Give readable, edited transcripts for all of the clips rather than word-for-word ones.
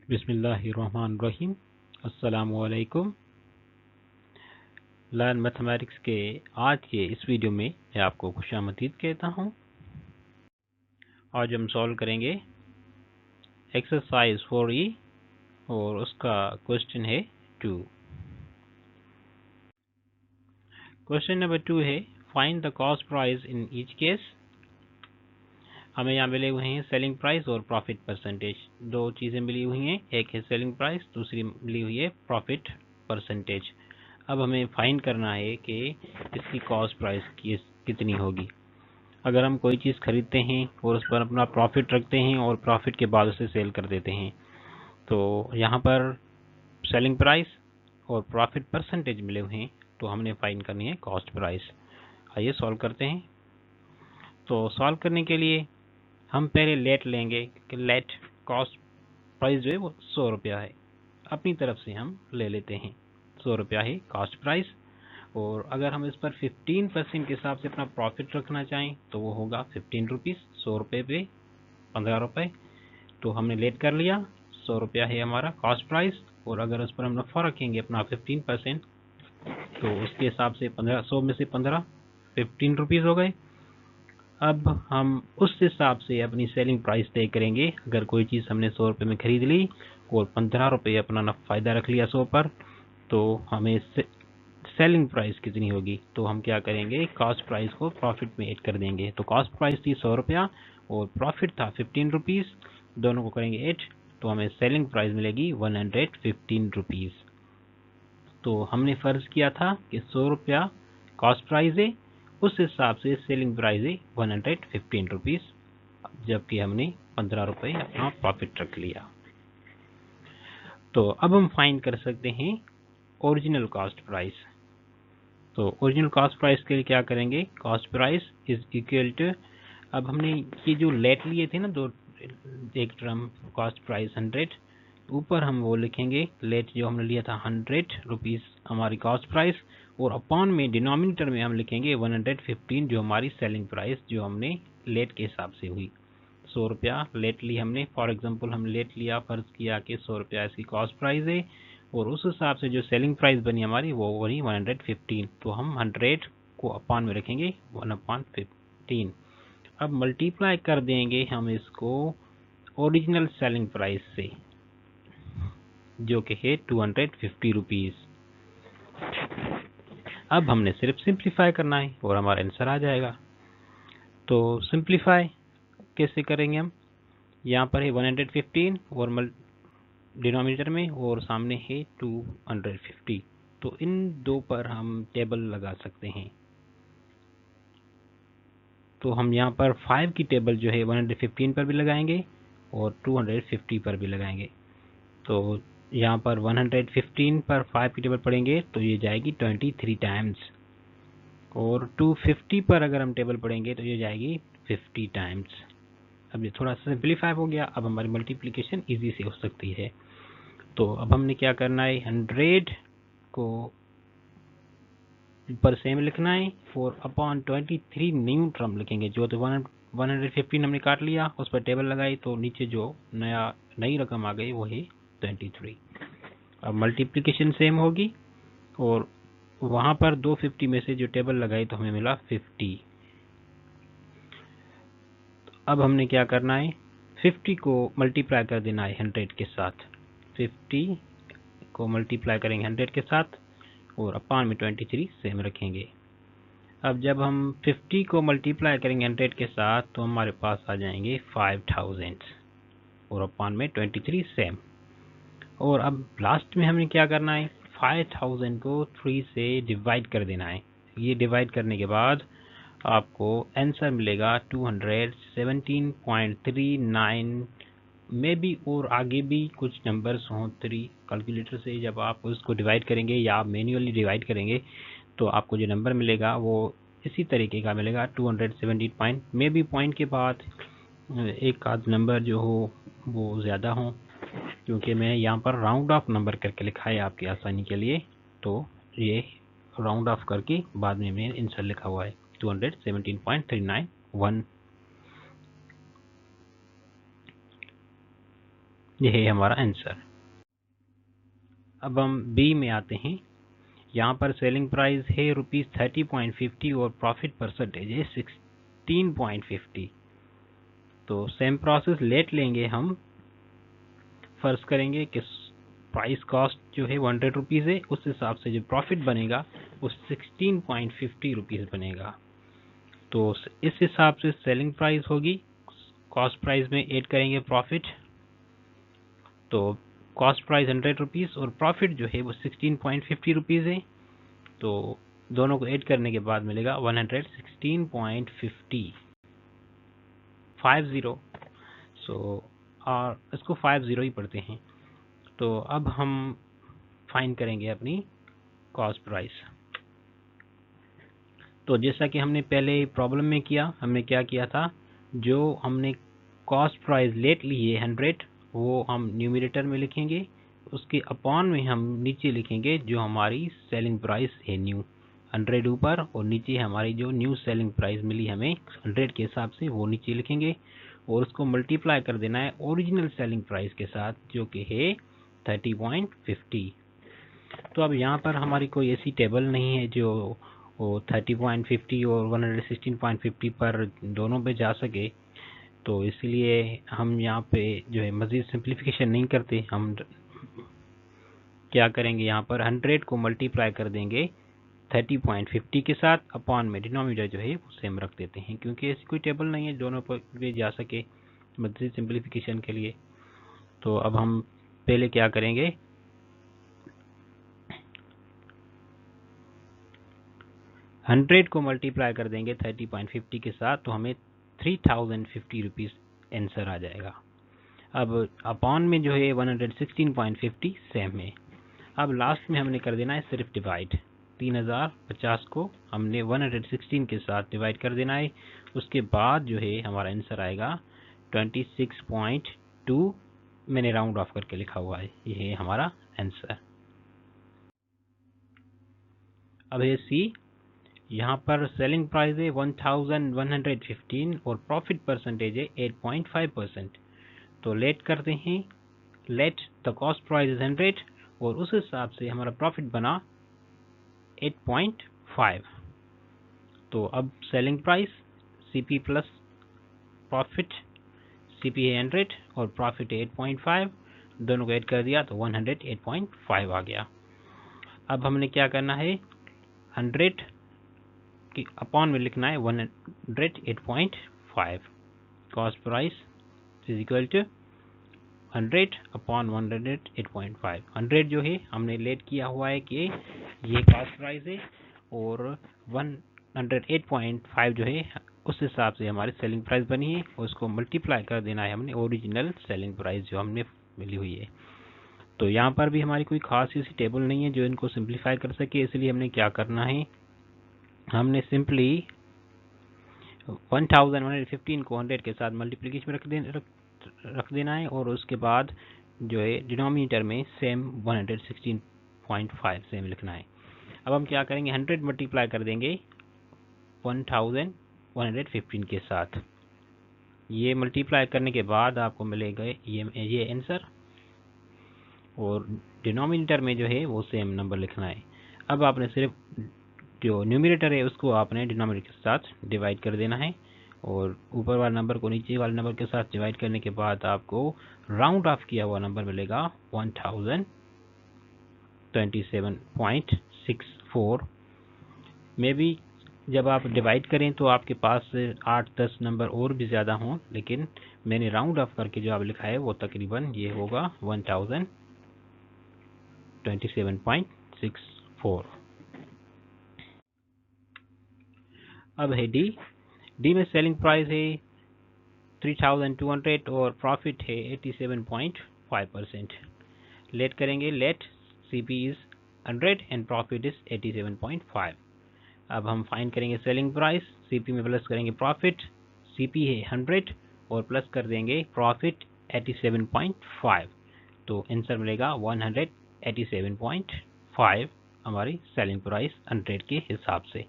बिस्मिल्लाहिर्रहमानिर्रहीम। अस्सलामुअलैकुम। Learn mathematics के आज के इस वीडियो में मैं आपको खुशामदीद कहता हूँ। आज हम सॉल्व करेंगे एक्सरसाइज 4E और उसका क्वेश्चन है 2। क्वेश्चन नंबर 2 है find the cost price in each case. हमें यहाँ मिले हुए हैं सेलिंग प्राइस और प्रॉफिट परसेंटेज। दो चीज़ें मिली हुई हैं, एक है सेलिंग प्राइस, दूसरी मिली हुई है प्रॉफिट परसेंटेज। अब हमें फाइंड करना है कि इसकी कॉस्ट प्राइस कितनी होगी। अगर हम कोई चीज़ खरीदते हैं और उस पर अपना प्रॉफिट रखते हैं और प्रॉफिट के बाद उसे सेल कर देते हैं, तो यहाँ पर सेलिंग प्राइस और प्रॉफिट परसेंटेज मिले हुए हैं, तो हमने फाइंड करनी है कॉस्ट प्राइस। आइए सॉल्व करते हैं। तो सॉल्व करने के लिए हम पहले लेट लेंगे कि लेट कॉस्ट प्राइस जो है वो 100 रुपया है। अपनी तरफ से हम ले लेते हैं 100 रुपया है कॉस्ट प्राइस। और अगर हम इस पर 15% के हिसाब से अपना प्रॉफिट रखना चाहें तो वो होगा 15 रुपीज़। 100 रुपये पे 15 रुपये, तो हमने लेट कर लिया। 100 रुपया है हमारा कॉस्ट प्राइस, और अगर उस पर हम नफ़ा रखेंगे अपना 15%, तो उसके हिसाब से 100 में से 15 रुपीज़ हो गए। अब हम उस हिसाब से अपनी सेलिंग प्राइस तय करेंगे। अगर कोई चीज़ हमने 100 रुपये में खरीद ली और 15 रुपये अपना फ़ायदा रख लिया 100 पर, तो हमें सेलिंग प्राइस कितनी होगी। तो हम क्या करेंगे, कॉस्ट प्राइस को प्रॉफिट में ऐड कर देंगे। तो कॉस्ट प्राइस थी 100 रुपया और प्रॉफिट था 15 रुपीज़, दोनों को करेंगे ऐड, तो हमें सेलिंग प्राइस मिलेगी 115 रुपीज़। तो हमने फ़र्ज़ किया था कि 100 रुपया कॉस्ट प्राइस है, उस हिसाब से सेलिंग प्राइस है 115 रुपीज़, जबकि हमने 15 रुपये अपना प्रॉफिट रख लिया। तो अब हम फाइंड कर सकते हैं ओरिजिनल कॉस्ट प्राइस। तो ओरिजिनल कॉस्ट प्राइस के लिए क्या करेंगे, cost price is equal to, अब हमने ये जो लेट लिए थे ना दो, एक टर्म कॉस्ट प्राइस 100, ऊपर हम वो लिखेंगे लेट जो हमने लिया था 100 रुपीज़ हमारी कॉस्ट प्राइस, और अपॉन में डिनोमिनेटर में हम लिखेंगे 115 जो हमारी सेलिंग प्राइस जो हमने लेट के हिसाब से हुई। 100 रुपया लेट ली हमने, फॉर एग्जांपल हम लेट लिया, फ़र्ज़ किया कि 100 रुपया इसकी कॉस्ट प्राइस है, और उस हिसाब से जो सेलिंग प्राइस बनी हमारी वो बनी 115। तो हम 100 को अपॉन में रखेंगे 1/15। अब मल्टीप्लाई कर देंगे हम इसको ओरिजिनल सेलिंग प्राइस से, जो कि है 250 रुपीज़। अब हमने सिर्फ सिंप्लीफाई करना है और हमारा आंसर आ जाएगा। तो सिंप्लीफाई कैसे करेंगे हम, यहाँ पर है 115 और डिनोमिनेटर में, और सामने है 250। तो इन दो पर हम टेबल लगा सकते हैं। तो हम यहाँ पर 5 की टेबल जो है 115 पर भी लगाएंगे और 250 पर भी लगाएंगे। तो यहाँ पर 115 पर 5 की टेबल पढ़ेंगे तो ये जाएगी 23 टाइम्स, और 250 पर अगर हम टेबल पढ़ेंगे तो ये जाएगी 50 टाइम्स। अब ये थोड़ा सा सिंप्लीफाई हो गया, अब हमारी मल्टीप्लिकेशन इजी से हो सकती है। तो अब हमने क्या करना है, 100 को पर सेम लिखना है, 4/23 न्यू टर्म लिखेंगे। जो तो 115 हमने काट लिया, उस पर टेबल लगाई, तो नीचे जो नई रकम आ गई वो है 23। अब मल्टीप्लिकेशन सेम होगी, और वहाँ पर 250 में से जो टेबल लगाई तो हमें मिला 50। तो अब हमने क्या करना है, 50 को मल्टीप्लाई कर देना है 100 के साथ। 50 को मल्टीप्लाई करेंगे 100 के साथ, और अपॉन में 23 सेम रखेंगे। अब जब हम 50 को मल्टीप्लाई करेंगे 100 के साथ, तो हमारे पास आ जाएंगे 5000, और अपॉन में 23 सेम। और अब लास्ट में हमें क्या करना है, 5000 को 3 से डिवाइड कर देना है। ये डिवाइड करने के बाद आपको आंसर मिलेगा 217.39 में भी, और आगे भी कुछ नंबर्स हों 3। कैलकुलेटर से जब आप उसको डिवाइड करेंगे या आप मैन्युअली डिवाइड करेंगे तो आपको जो नंबर मिलेगा वो इसी तरीके का मिलेगा 217 पॉइंट में भी, पॉइंट के बाद एक आध नंबर जो हो वो ज़्यादा हो, क्योंकि मैं यहाँ पर राउंड ऑफ नंबर करके लिखा है आपकी आसानी के लिए। तो ये राउंड ऑफ करके बाद में मैंने आंसर लिखा हुआ है 217.391। यह है हमारा आंसर। अब हम बी में आते हैं। यहाँ पर सेलिंग प्राइस है ₹30.50 और प्रॉफिट परसेंटेज है 16.50। तो सेम प्रोसेस लेट लेंगे हम। फर्ज करेंगे कि प्राइस कॉस्ट जो है ₹100 है, उस हिसाब से जो प्रॉफिट बनेगा वो 16.50 रुपीज़ बनेगा। तो इस हिसाब से सेलिंग प्राइस होगी, कॉस्ट प्राइस में ऐड करेंगे प्रॉफिट। तो कॉस्ट प्राइस ₹100 और प्रॉफिट जो है वो 16.50 रुपीज़ है। तो दोनों को ऐड करने के बाद मिलेगा 116.50 50। सो और इसको 50 ही पढ़ते हैं। तो अब हम फाइंड करेंगे अपनी कॉस्ट प्राइस। तो जैसा कि हमने पहले प्रॉब्लम में किया, हमने क्या किया था, जो हमने कॉस्ट प्राइस लेट ली है 100, वो हम न्यूमरेटर में लिखेंगे, उसके अपॉन में हम नीचे लिखेंगे जो हमारी सेलिंग प्राइस है न्यू 100 ऊपर, और नीचे हमारी जो न्यू सेलिंग प्राइस मिली हमें 100 के हिसाब से वो नीचे लिखेंगे, और उसको मल्टीप्लाई कर देना है ओरिजिनल सेलिंग प्राइस के साथ जो कि है 30.50। तो अब यहाँ पर हमारी कोई ऐसी टेबल नहीं है जो 30.50 और 116.50 पर दोनों पे जा सके, तो इसलिए हम यहाँ पे जो है मज़ीद सिंप्लीफिकेशन नहीं करते। हम क्या करेंगे, यहाँ पर 100 को मल्टीप्लाई कर देंगे 30.50 के साथ, अपॉन में डिनोमिनेटर जो है वो सेम रख देते हैं, क्योंकि ऐसी कोई टेबल नहीं है दोनों पर भी जा सके मज़ीद सिंप्लीफिकेशन के लिए। तो अब हम पहले क्या करेंगे, 100 को मल्टीप्लाई कर देंगे 30.50 के साथ, तो हमें 3050 रुपीज़ आंसर आ जाएगा। अब अपॉन में जो है 116.50 सेम है। अब लास्ट में हमने कर देना है सिर्फ डिवाइड। 3050 को हमने 116 के साथ डिवाइड कर देना है। उसके बाद जो है हमारा आंसर आएगा 26.2। मैंने राउंड ऑफ करके लिखा हुआ है, ये है हमारा आंसर। अब है सी। यहाँ पर सेलिंग प्राइस है 1115 और प्रॉफिट परसेंटेज है 8.5%। तो लेट करते हैं, let the cost price is 100 और उस हिसाब से हमारा प्रॉफिट बना 8.5। तो अब selling price CP plus profit, CP है 100 और प्रॉफिट है 8.5, दोनों को ऐड कर दिया तो 108.5 आ गया। अब हमने क्या करना है, 100 की अपॉन में लिखना है 108.5। Cost price is equal to 100 upon 108.5। 100 जो है हमने लेट किया हुआ है कि ये कॉस्ट प्राइस है, और 108.5 जो है उस हिसाब से हमारी सेलिंग प्राइस बनी है, उसको मल्टीप्लाई कर देना है हमने ओरिजिनल सेलिंग प्राइस जो हमने मिली हुई है। तो यहाँ पर भी हमारी कोई खास ऐसी टेबल नहीं है जो इनको सिंप्लीफाई कर सके, इसलिए हमने क्या करना है, हमने सिंपली 1115 को 100 के साथ मल्टीप्लिकेशन रख देना है, और उसके बाद जो है डिनोमिनेटर में सेम 116.5 सेम लिखना है। अब हम क्या करेंगे, 100 मल्टीप्लाई कर देंगे 1115 के साथ। ये मल्टीप्लाई करने के बाद आपको मिलेगा ये आंसर, और डिनोमिनेटर में जो है वो सेम नंबर लिखना है। अब आपने सिर्फ जो न्यूमरेटर है उसको आपने डिनोमिनेटर के साथ डिवाइड कर देना है, और ऊपर वाले नंबर को नीचे वाले नंबर के साथ डिवाइड करने के बाद आपको राउंड ऑफ किया हुआ नंबर मिलेगा 1027.64। मे बी जब आप डिवाइड करें तो आपके पास 8-10 नंबर और भी ज़्यादा हों, लेकिन मैंने राउंड ऑफ करके जो आप लिखा है वो तकरीबन ये होगा 1027.64। अब है डी। डी में सेलिंग प्राइस है 3200 और प्रॉफिट है 87.5%। लेट करेंगे, let CP is 100 and profit is 87.5। अब हम फाइंड करेंगे सेलिंग प्राइस, सीपी में प्लस करेंगे प्रॉफिट, सीपी है 100 और प्लस कर देंगे प्रॉफिट 87.5, तो आंसर मिलेगा 187.5 हमारी सेलिंग प्राइस 100 के हिसाब से।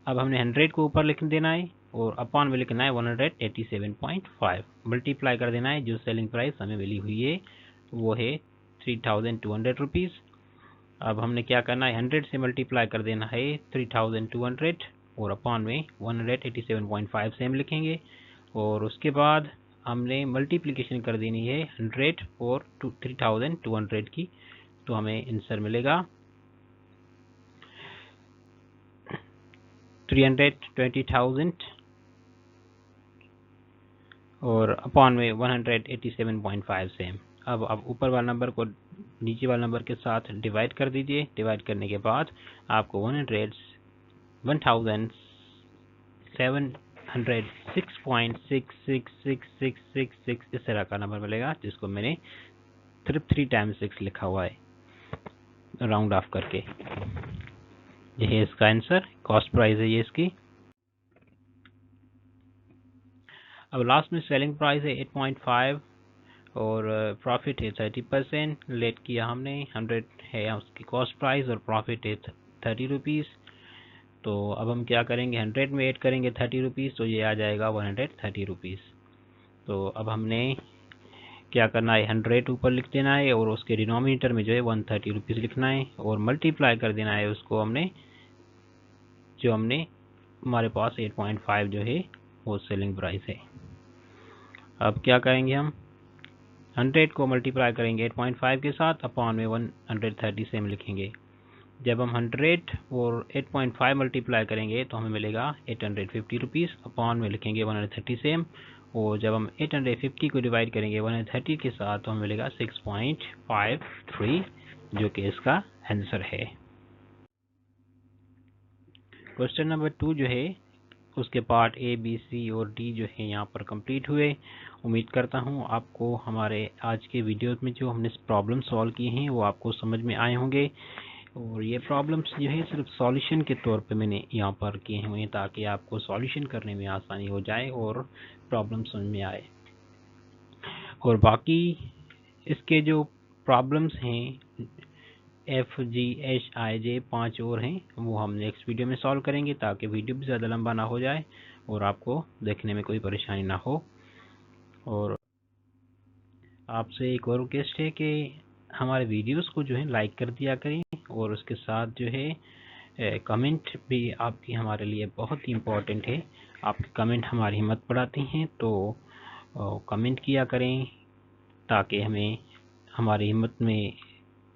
अब हमने 100 को ऊपर लिख देना है और अपॉन में लिखना है 187.5, मल्टीप्लाई कर देना है। जो सेलिंग प्राइस हमें मिली हुई है वो है 3200 रुपीज़। अब हमने क्या करना है, 100 से मल्टीप्लाई कर देना है 3200 और अपॉन में 187.5 से हम लिखेंगे। और उसके बाद हमने मल्टीप्लिकेशन कर देनी है 100 और 3200 की, तो हमें आंसर मिलेगा 320,000 और अपॉन में 187.5 से। अब ऊपर वाले नंबर को नीचे वाले नंबर के साथ डिवाइड कर दीजिए। डिवाइड करने के बाद आपको 1,706.666666 इस तरह का नंबर मिलेगा, जिसको मैंने 3 टाइम्स 6 लिखा हुआ है राउंड ऑफ करके। ये है इसका आंसर, कॉस्ट प्राइस है ये इसकी। अब लास्ट में सेलिंग प्राइस है 8.5 और प्रॉफिट है 30%। लेट किया हमने, 100 है उसकी कॉस्ट प्राइस और प्रॉफिट है 30 रुपीज़। तो अब हम क्या करेंगे, 100 में ऐड करेंगे 30 रुपीज़, तो ये आ जाएगा 130 रुपीज़। तो अब हमने क्या करना है, 100 ऊपर लिख देना है और उसके डिनोमिनेटर में जो है 130 रुपीज़ लिखना है और मल्टीप्लाई कर देना है उसको हमने, जो हमने हमारे पास 8.5 जो है वो सेलिंग प्राइस है। अब क्या करेंगे, हम 100 को मल्टीप्लाई करेंगे 8.5 के साथ, अपॉन में 130 से हम लिखेंगे। जब हम 100 और 8.5 मल्टीप्लाई करेंगे तो हमें मिलेगा 850 रुपीज़, अपॉन में लिखेंगे 130 से हम। और जब हम 850 को डिवाइड करेंगे 130 के साथ तो हमें मिलेगा 6.53, जो कि इसका आंसर है। क्वेश्चन नंबर 2 जो है उसके पार्ट ए, बी, सी और डी जो है यहाँ पर कंप्लीट हुए। उम्मीद करता हूँ आपको हमारे आज के वीडियो में जो हमने प्रॉब्लम सॉल्व किए हैं वो आपको समझ में आए होंगे। और ये प्रॉब्लम्स जो है सिर्फ सॉल्यूशन के तौर पे मैंने यहाँ पर किए हुए हैं, ताकि आपको सॉल्यूशन करने में आसानी हो जाए और प्रॉब्लम समझ में आए। और बाकी इसके जो प्रॉब्लम्स हैं FGHIJ 5 और हैं, वो हम नेक्स्ट वीडियो में सॉल्व करेंगे, ताकि वीडियो भी ज़्यादा लंबा ना हो जाए और आपको देखने में कोई परेशानी ना हो। और आपसे एक और रिक्वेस्ट है कि हमारे वीडियोस को जो है लाइक कर दिया करें और उसके साथ जो है कमेंट भी आपकी हमारे लिए बहुत ही इम्पोर्टेंट है। आपके कमेंट हमारी हिम्मत बढ़ाते हैं, तो कमेंट किया करें ताकि हमें हमारी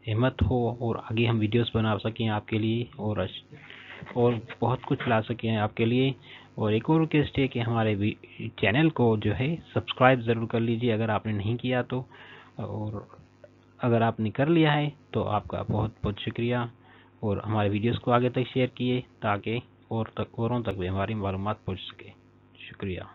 हिम्मत हो और आगे हम वीडियोस बना सकें आपके लिए और बहुत कुछ ला सकें आपके लिए। और एक और रिक्वेस्ट है कि हमारे चैनल को जो है सब्सक्राइब ज़रूर कर लीजिए अगर आपने नहीं किया तो, और अगर आपने कर लिया है तो आपका बहुत बहुत शुक्रिया। और हमारे वीडियोस को आगे तक शेयर किए ताकि औरों तक भी हमारी मालूमात पहुंच सके। शुक्रिया।